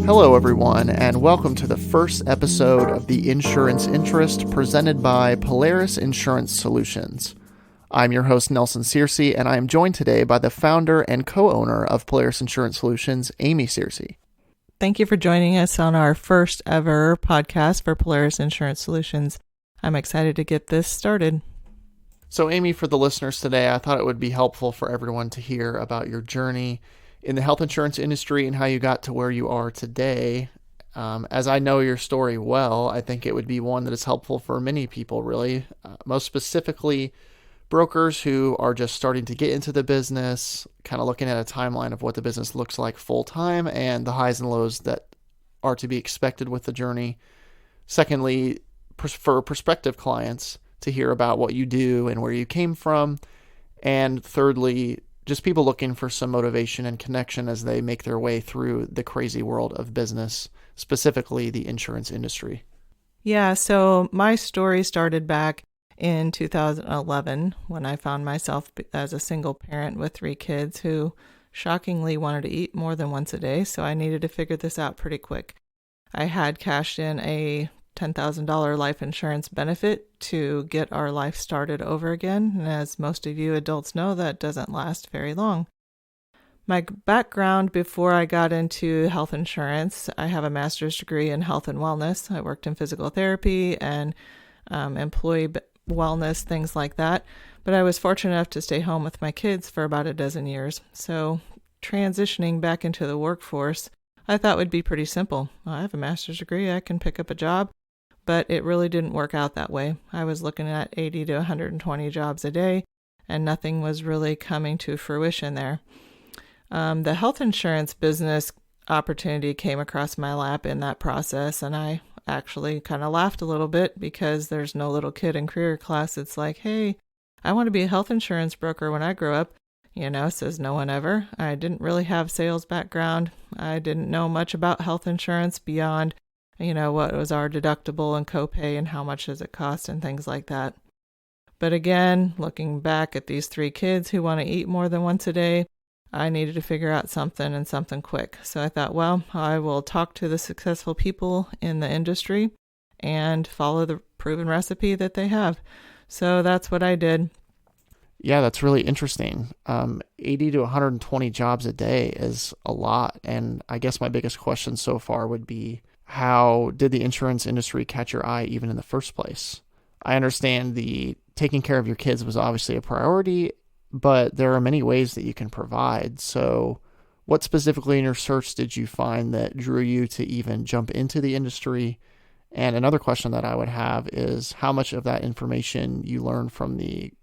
Hello, everyone, and welcome to the first episode of The Insurance Interest presented by Polaris Insurance Solutions. I'm your host, Nelson Searcy, and I am joined today by the founder and co-owner of Polaris Insurance Solutions, Amy Searcy. Thank you for joining us on our first ever podcast for Polaris Insurance Solutions. I'm excited to get this started. So, Amy, for the listeners today, I thought it would be helpful for everyone to hear about your journey in the health insurance industry and how you got to where you are today. As I know your story well, I think it would be one that is helpful for many people, really. Most specifically, brokers who are just starting to get into the business, kind of looking at a timeline of what the business looks like full time and the highs and lows that are to be expected with the journey. Secondly, for prospective clients to hear about what you do and where you came from. And thirdly, just people looking for some motivation and connection as they make their way through the crazy world of business, specifically the insurance industry. Yeah, so my story started back in 2011 when I found myself as a single parent with 3 kids who shockingly wanted to eat more than once a day, so I needed to figure this out pretty quick. I had cashed in a $10,000 life insurance benefit to get our life started over again. And as most of you adults know, that doesn't last very long. My background before I got into health insurance, I have a master's degree in health and wellness. I worked in physical therapy and employee wellness, things like that. But I was fortunate enough to stay home with my kids for about a dozen years. So transitioning back into the workforce, I thought would be pretty simple. I have a master's degree, I can pick up a job. But it really didn't work out that way. I was looking at 80 to 120 jobs a day, and nothing was really coming to fruition there. The health insurance business opportunity came across my lap in that process, and I actually kind of laughed a little bit because there's no little kid in career class. It's like, hey, I want to be a health insurance broker when I grow up. Says no one ever. I didn't really have sales background. I didn't know much about health insurance beyond what was our deductible and copay and how much does it cost and things like that. But again, looking back at these 3 kids who want to eat more than once a day, I needed to figure out something and something quick. So I thought, well, I will talk to the successful people in the industry and follow the proven recipe that they have. So that's what I did. Yeah, that's really interesting. 80 to 120 jobs a day is a lot. And I guess my biggest question so far would be, how did the insurance industry catch your eye even in the first place? I understand the taking care of your kids was obviously a priority, but there are many ways that you can provide. So what specifically in your search did you find that drew you to even jump into the industry? And another question that I would have is how much of that information you learned from the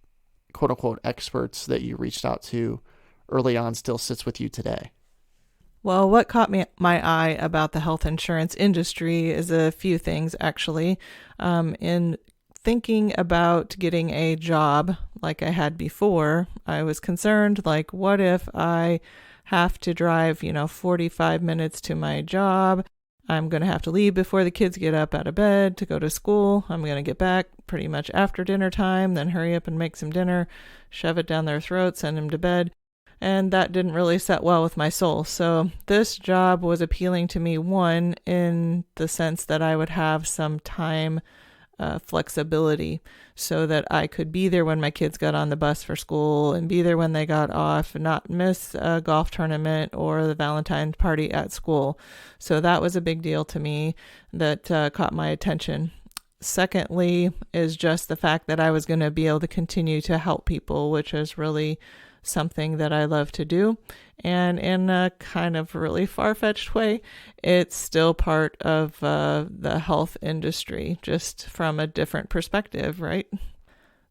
quote unquote experts that you reached out to early on still sits with you today? Well, what caught my eye about the health insurance industry is a few things, actually. In thinking about getting a job like I had before, I was concerned, like, what if I have to drive, 45 minutes to my job? I'm going to have to leave before the kids get up out of bed to go to school. I'm going to get back pretty much after dinner time, then hurry up and make some dinner, shove it down their throat, send them to bed. And that didn't really set well with my soul. So this job was appealing to me, one, in the sense that I would have some time flexibility so that I could be there when my kids got on the bus for school and be there when they got off and not miss a golf tournament or the Valentine's party at school. So that was a big deal to me that caught my attention. Secondly is just the fact that I was going to be able to continue to help people, which is really something that I love to do. And in a kind of really far-fetched way, it's still part of the health industry, just from a different perspective, right?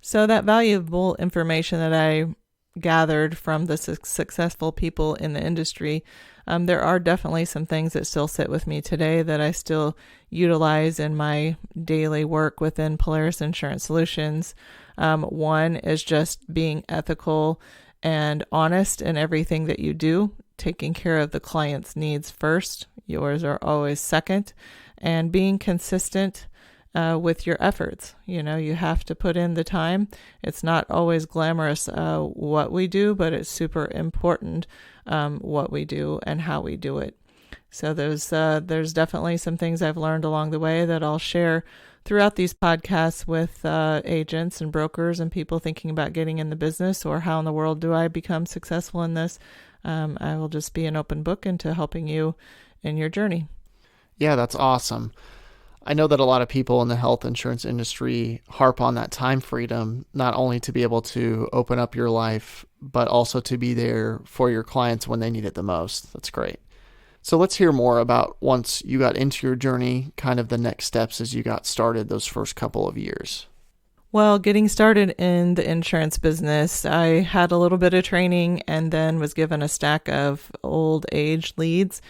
So that valuable information that I gathered from the successful people in the industry, there are definitely some things that still sit with me today that I still utilize in my daily work within Polaris Insurance Solutions. One is just being ethical and honest in everything that you do, taking care of the client's needs first. Yours are always second, and being consistent with your efforts. You have to put in the time. It's not always glamorous what we do, but it's super important what we do and how we do it. So there's definitely some things I've learned along the way that I'll share throughout these podcasts with agents and brokers and people thinking about getting in the business, or how in the world do I become successful in this. I will just be an open book into helping you in your journey. Yeah, that's awesome. I know that a lot of people in the health insurance industry harp on that time freedom, not only to be able to open up your life, but also to be there for your clients when they need it the most. That's great. So let's hear more about, once you got into your journey, kind of the next steps as you got started those first couple of years. Well, getting started in the insurance business, I had a little bit of training and then was given a stack of old age leads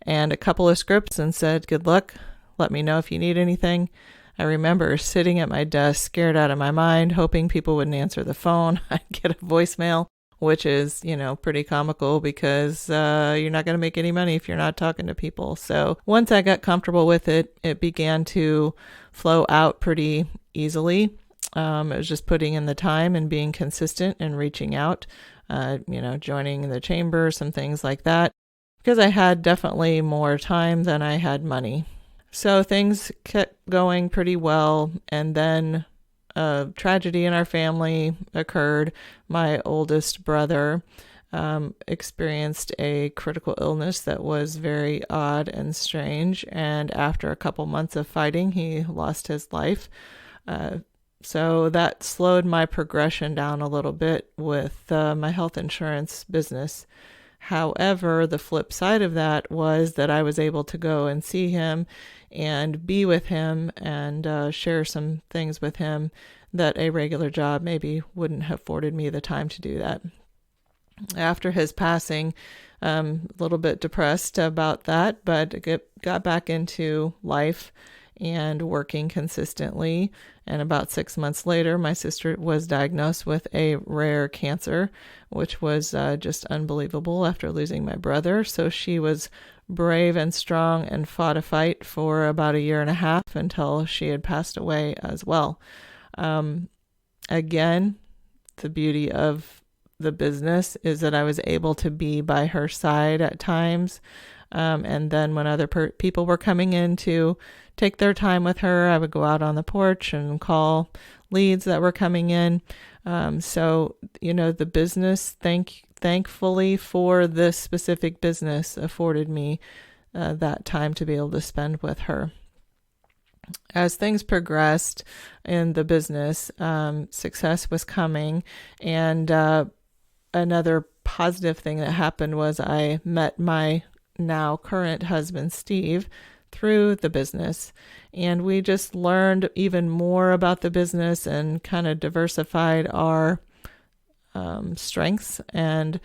and a couple of scripts and said, good luck. Let me know if you need anything. I remember sitting at my desk, scared out of my mind, hoping people wouldn't answer the phone. I'd get a voicemail, which is, pretty comical because you're not going to make any money if you're not talking to people. So once I got comfortable with it, it began to flow out pretty easily. It was just putting in the time and being consistent and reaching out, joining the chamber, some things like that, because I had definitely more time than I had money. So things kept going pretty well, and then a tragedy in our family occurred. My oldest brother experienced a critical illness that was very odd and strange, and after a couple months of fighting, he lost his life. So that slowed my progression down a little bit with my health insurance business. However, the flip side of that was that I was able to go and see him and be with him and share some things with him that a regular job maybe wouldn't have afforded me the time to do that. After his passing, a little bit depressed about that, but got back into life and working consistently. And about 6 months later, my sister was diagnosed with a rare cancer, which was just unbelievable after losing my brother. So she was brave and strong and fought a fight for about a year and a half until she had passed away as well. Again, the beauty of the business is that I was able to be by her side at times. And then when other people were coming in to take their time with her, I would go out on the porch and call leads that were coming in. So, the business, thankfully for this specific business, afforded me that time to be able to spend with her. As things progressed in the business, success was coming, and another positive thing that happened was I met my now current husband, Steve, through the business. And we just learned even more about the business and kind of diversified our strengths and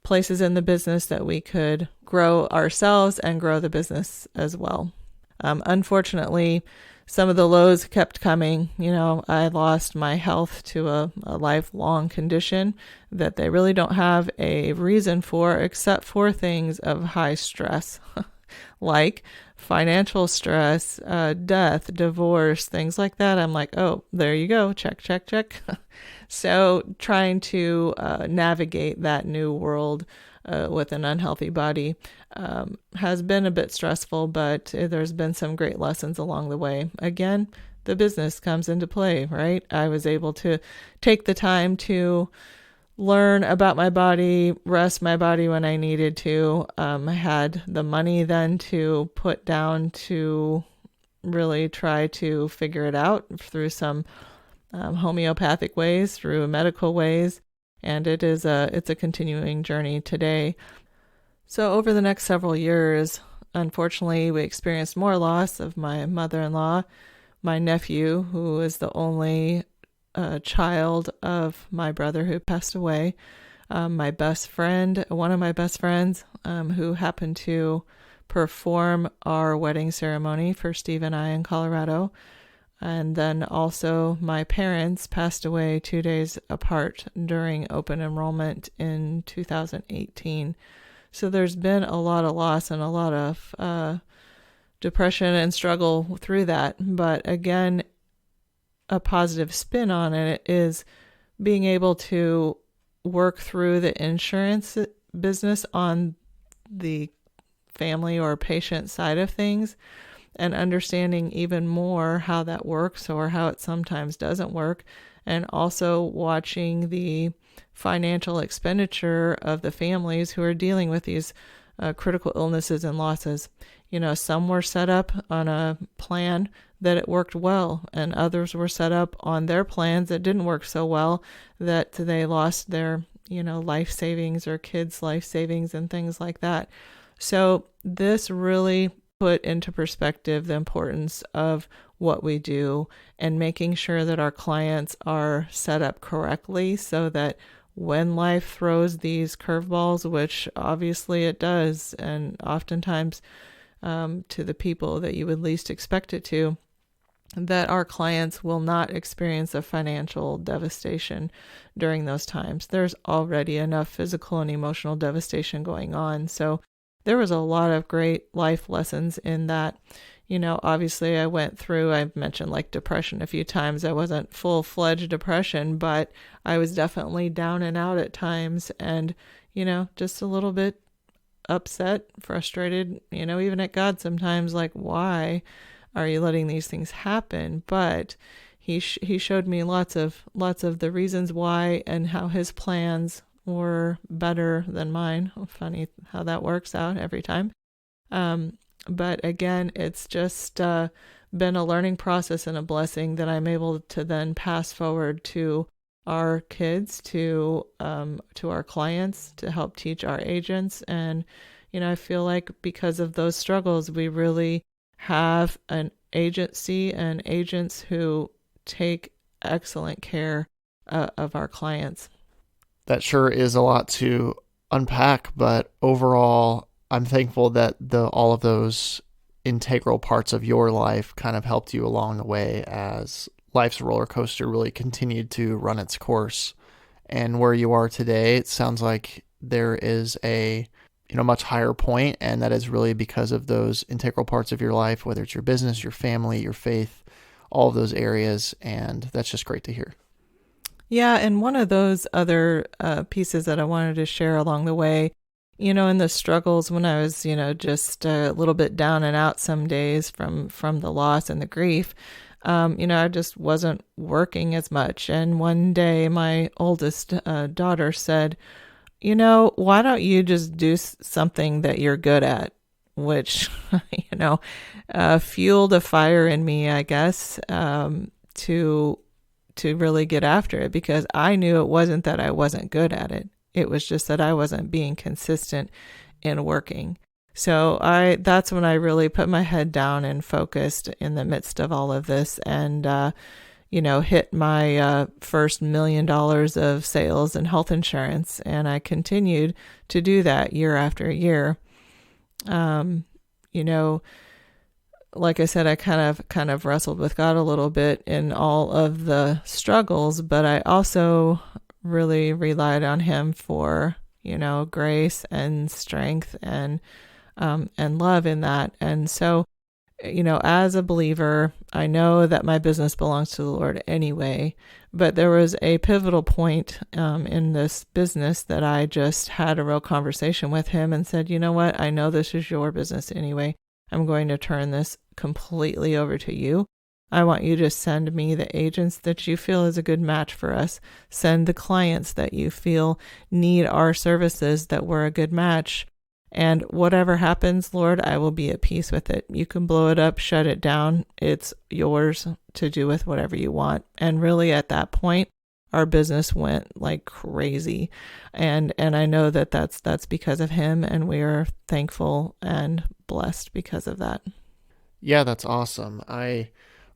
places in the business that we could grow ourselves and grow the business as well. Unfortunately, some of the lows kept coming. I lost my health to a lifelong condition that they really don't have a reason for except for things of high stress, like financial stress, death, divorce, things like that. I'm like, oh, there you go. Check, check, check. So trying to navigate that new world with an unhealthy body has been a bit stressful, but there's been some great lessons along the way. Again, the business comes into play, right? I was able to take the time to learn about my body, rest my body when I needed to. I had the money then to put down to really try to figure it out through some homeopathic ways, through medical ways. And it's a continuing journey today. So over the next several years, unfortunately, we experienced more loss of my mother-in-law, my nephew, who is the only child of my brother who passed away, my best friend, one of my best friends, who happened to perform our wedding ceremony for Steve and I in Colorado. And then also my parents passed away 2 days apart during open enrollment in 2018. So there's been a lot of loss and a lot of depression and struggle through that. But again, a positive spin on it is being able to work through the insurance business on the family or patient side of things and understanding even more how that works or how it sometimes doesn't work, and also watching the financial expenditure of the families who are dealing with these critical illnesses and losses. Some were set up on a plan that it worked well, and others were set up on their plans that didn't work so well, that they lost their, life savings or kids' life savings and things like that. So this really put into perspective the importance of what we do and making sure that our clients are set up correctly so that when life throws these curveballs, which obviously it does, and oftentimes to the people that you would least expect it to, that our clients will not experience a financial devastation during those times. There's already enough physical and emotional devastation going on. So there was a lot of great life lessons in that. Obviously I've mentioned like depression a few times. I wasn't full-fledged depression, but I was definitely down and out at times, and, just a little bit upset, frustrated, even at God sometimes, like, why are you letting these things happen? But he showed me lots of the reasons why and how his plans were better than mine. Funny how that works out every time. But again, it's just been a learning process and a blessing that I'm able to then pass forward to our kids, to our clients, to help teach our agents. And, I feel like because of those struggles, we really have an agency and agents who take excellent care of our clients. That sure is a lot to unpack, but overall, I'm thankful that all of those integral parts of your life kind of helped you along the way as life's roller coaster really continued to run its course. And where you are today, it sounds like there is a much higher point, and that is really because of those integral parts of your life, whether it's your business, your family, your faith, all of those areas, and that's just great to hear. Yeah, and one of those other pieces that I wanted to share along the way, in the struggles when I was, just a little bit down and out some days from the loss and the grief, I just wasn't working as much. And one day my oldest daughter said, why don't you just do something that you're good at? Which, fueled a fire in me, I guess, to really get after it, because I knew it wasn't that I wasn't good at it. It was just that I wasn't being consistent in working. So that's when I really put my head down and focused in the midst of all of this, and, hit my first $1 million of sales in health insurance. And I continued to do that year after year. Like I said, I kind of wrestled with God a little bit in all of the struggles, but I also really relied on him for, grace and strength and love in that. And so, as a believer, I know that my business belongs to the Lord anyway, but there was a pivotal point in this business that I just had a real conversation with him and said, you know what? I know this is your business anyway. I'm going to turn this completely over to you. I want you to send me the agents that you feel is a good match for us. Send the clients that you feel need our services, that we're a good match. And whatever happens, Lord, I will be at peace with it. You can blow it up, shut it down. It's yours to do with whatever you want. And really at that point, our business went like crazy. And I know that that's because of him, and we are thankful and blessed because of that. Yeah, that's awesome. I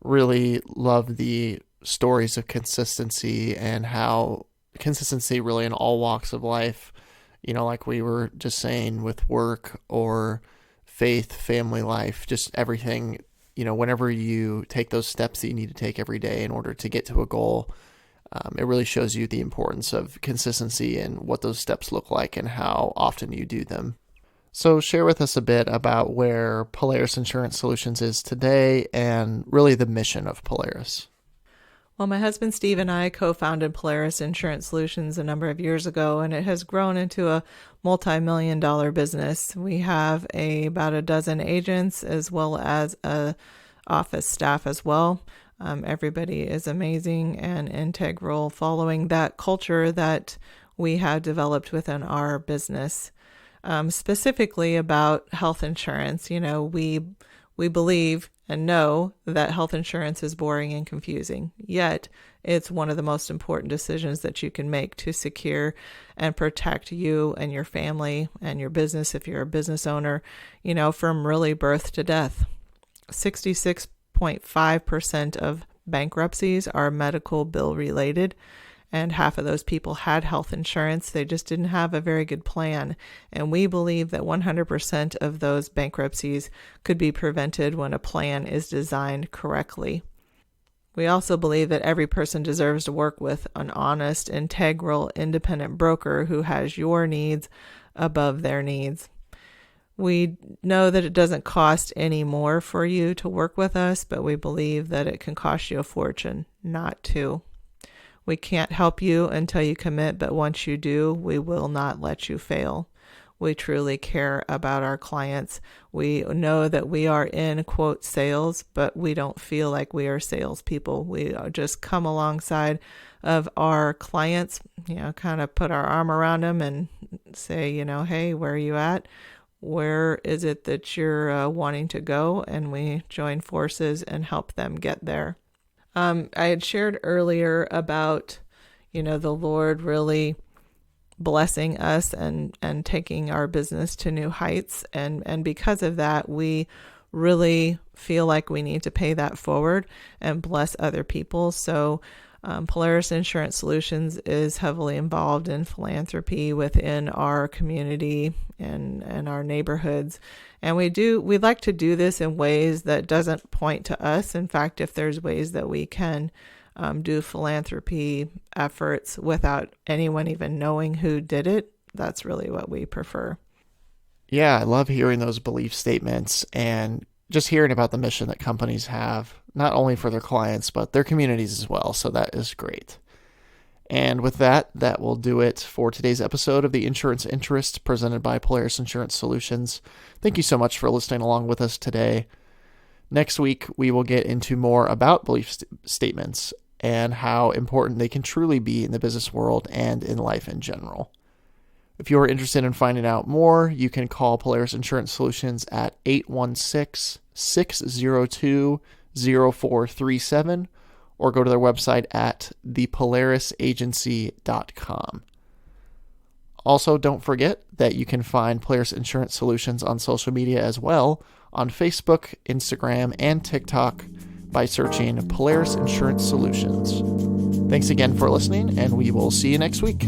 really love the stories of consistency and how consistency really in all walks of life, like we were just saying with work or faith, family life, just everything, whenever you take those steps that you need to take every day in order to get to a goal, it really shows you the importance of consistency and what those steps look like and how often you do them. So share with us a bit about where Polaris Insurance Solutions is today and really the mission of Polaris. Well, my husband Steve and I co-founded Polaris Insurance Solutions a number of years ago, and it has grown into a multi-million-dollar business. We have about a dozen agents as well as a office staff as well. Everybody is amazing and integral, following that culture that we have developed within our business. Specifically about health insurance, we believe and know that health insurance is boring and confusing, yet it's one of the most important decisions that you can make to secure and protect you and your family and your business if you're a business owner, from really birth to death. 66.5% of bankruptcies are medical bill related, and half of those people had health insurance. They just didn't have a very good plan. And we believe that 100% of those bankruptcies could be prevented when a plan is designed correctly. We also believe that every person deserves to work with an honest, integral, independent broker who has your needs above their needs. We know that it doesn't cost any more for you to work with us, but we believe that it can cost you a fortune not to. We can't help you until you commit, but once you do, we will not let you fail. We truly care about our clients. We know that we are in, quote, sales, but we don't feel like we are salespeople. We just come alongside of our clients, kind of put our arm around them and say, hey, where are you at? Where is it that you're wanting to go? And we join forces and help them get there. I had shared earlier about, the Lord really blessing us and taking our business to new heights. And because of that, we really feel like we need to pay that forward and bless other people. So Polaris Insurance Solutions is heavily involved in philanthropy within our community and our neighborhoods. And we like to do this in ways that doesn't point to us. In fact, if there's ways that we can do philanthropy efforts without anyone even knowing who did it, that's really what we prefer. Yeah, I love hearing those belief statements and just hearing about the mission that companies have, not only for their clients, but their communities as well. So that is great. And with that will do it for today's episode of the Insurance Interest presented by Polaris Insurance Solutions. Thank you so much for listening along with us today. Next week, we will get into more about belief statements and how important they can truly be in the business world and in life in general. If you are interested in finding out more, you can call Polaris Insurance Solutions at 816-602-0437 or go to their website at thepolarisagency.com. Also, don't forget that you can find Polaris Insurance Solutions on social media as well, on Facebook, Instagram, and TikTok by searching Polaris Insurance Solutions. Thanks again for listening, and we will see you next week.